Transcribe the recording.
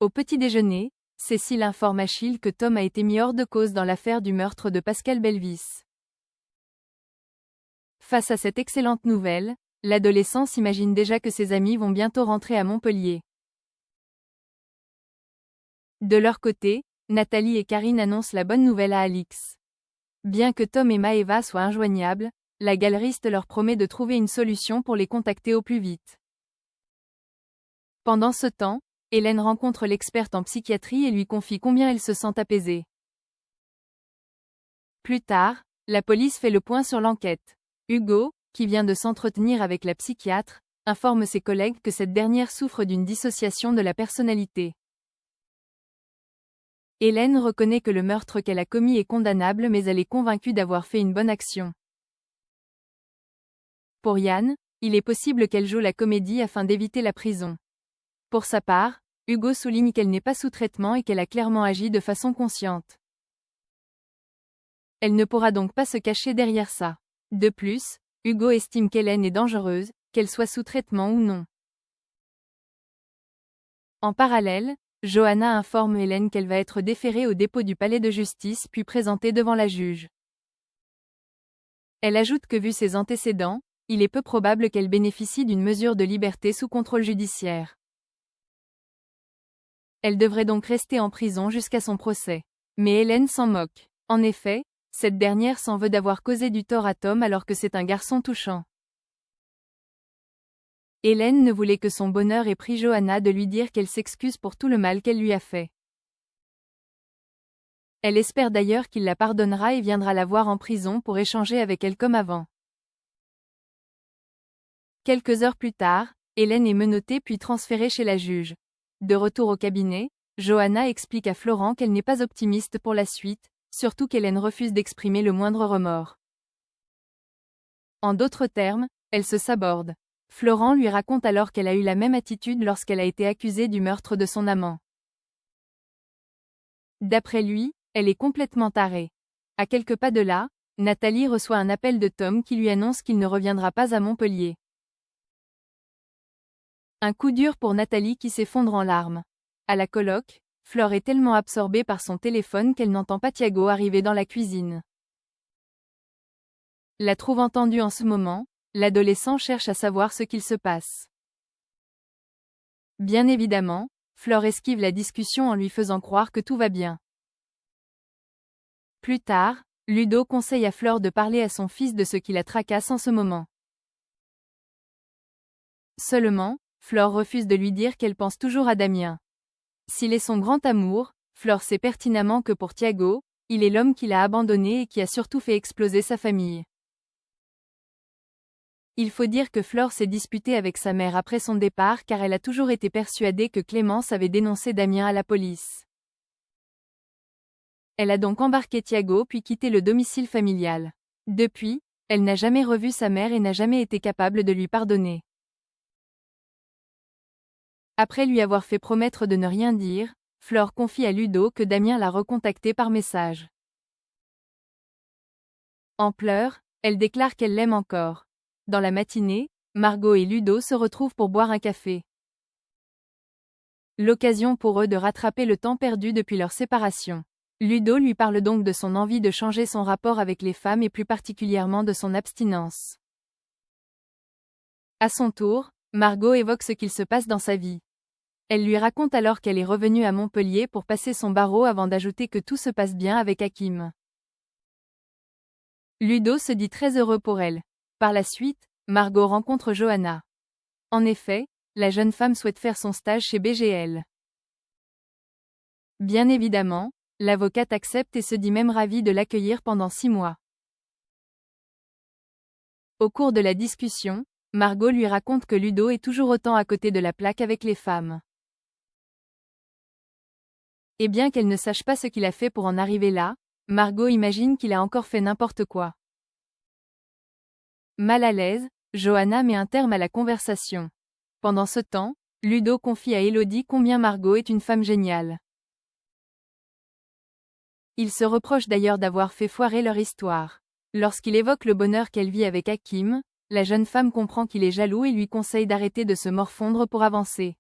Au petit déjeuner, Cécile informe Achille que Tom a été mis hors de cause dans l'affaire du meurtre de Pascal Belvis. Face à cette excellente nouvelle, l'adolescent s'imagine déjà que ses amis vont bientôt rentrer à Montpellier. De leur côté, Nathalie et Karine annoncent la bonne nouvelle à Alix. Bien que Tom et Maëva soient injoignables, la galeriste leur promet de trouver une solution pour les contacter au plus vite. Pendant ce temps, Hélène rencontre l'experte en psychiatrie et lui confie combien elle se sent apaisée. Plus tard, la police fait le point sur l'enquête. Hugo, qui vient de s'entretenir avec la psychiatre, informe ses collègues que cette dernière souffre d'une dissociation de la personnalité. Hélène reconnaît que le meurtre qu'elle a commis est condamnable mais elle est convaincue d'avoir fait une bonne action. Pour Yann, il est possible qu'elle joue la comédie afin d'éviter la prison. Pour sa part, Hugo souligne qu'elle n'est pas sous traitement et qu'elle a clairement agi de façon consciente. Elle ne pourra donc pas se cacher derrière ça. De plus, Hugo estime qu'Hélène est dangereuse, qu'elle soit sous traitement ou non. En parallèle, Johanna informe Hélène qu'elle va être déférée au dépôt du palais de justice puis présentée devant la juge. Elle ajoute que vu ses antécédents, il est peu probable qu'elle bénéficie d'une mesure de liberté sous contrôle judiciaire. Elle devrait donc rester en prison jusqu'à son procès. Mais Hélène s'en moque. En effet, cette dernière s'en veut d'avoir causé du tort à Tom alors que c'est un garçon touchant. Hélène ne voulait que son bonheur et prie Johanna de lui dire qu'elle s'excuse pour tout le mal qu'elle lui a fait. Elle espère d'ailleurs qu'il la pardonnera et viendra la voir en prison pour échanger avec elle comme avant. Quelques heures plus tard, Hélène est menottée puis transférée chez la juge. De retour au cabinet, Johanna explique à Florent qu'elle n'est pas optimiste pour la suite, surtout qu'Hélène refuse d'exprimer le moindre remords. En d'autres termes, elle se saborde. Florent lui raconte alors qu'elle a eu la même attitude lorsqu'elle a été accusée du meurtre de son amant. D'après lui, elle est complètement tarée. À quelques pas de là, Nathalie reçoit un appel de Tom qui lui annonce qu'il ne reviendra pas à Montpellier. Un coup dur pour Nathalie qui s'effondre en larmes. À la coloc, Fleur est tellement absorbée par son téléphone qu'elle n'entend pas Thiago arriver dans la cuisine. La trouvant tendue en ce moment, l'adolescent cherche à savoir ce qu'il se passe. Bien évidemment, Fleur esquive la discussion en lui faisant croire que tout va bien. Plus tard, Ludo conseille à Fleur de parler à son fils de ce qui la tracasse en ce moment. Seulement, Fleur refuse de lui dire qu'elle pense toujours à Damien. S'il est son grand amour, Fleur sait pertinemment que pour Thiago, il est l'homme qui l'a abandonné et qui a surtout fait exploser sa famille. Il faut dire que Fleur s'est disputée avec sa mère après son départ car elle a toujours été persuadée que Clémence avait dénoncé Damien à la police. Elle a donc embarqué Thiago puis quitté le domicile familial. Depuis, elle n'a jamais revu sa mère et n'a jamais été capable de lui pardonner. Après lui avoir fait promettre de ne rien dire, Fleur confie à Ludo que Damien l'a recontacté par message. En pleurs, elle déclare qu'elle l'aime encore. Dans la matinée, Margot et Ludo se retrouvent pour boire un café. L'occasion pour eux de rattraper le temps perdu depuis leur séparation. Ludo lui parle donc de son envie de changer son rapport avec les femmes et plus particulièrement de son abstinence. À son tour, Margot évoque ce qu'il se passe dans sa vie. Elle lui raconte alors qu'elle est revenue à Montpellier pour passer son barreau avant d'ajouter que tout se passe bien avec Hakim. Ludo se dit très heureux pour elle. Par la suite, Margot rencontre Johanna. En effet, la jeune femme souhaite faire son stage chez BGL. Bien évidemment, l'avocate accepte et se dit même ravie de l'accueillir pendant 6 mois. Au cours de la discussion, Margot lui raconte que Ludo est toujours autant à côté de la plaque avec les femmes. Et bien qu'elle ne sache pas ce qu'il a fait pour en arriver là, Margot imagine qu'il a encore fait n'importe quoi. Mal à l'aise, Johanna met un terme à la conversation. Pendant ce temps, Ludo confie à Élodie combien Margot est une femme géniale. Il se reproche d'ailleurs d'avoir fait foirer leur histoire. Lorsqu'il évoque le bonheur qu'elle vit avec Hakim, la jeune femme comprend qu'il est jaloux et lui conseille d'arrêter de se morfondre pour avancer.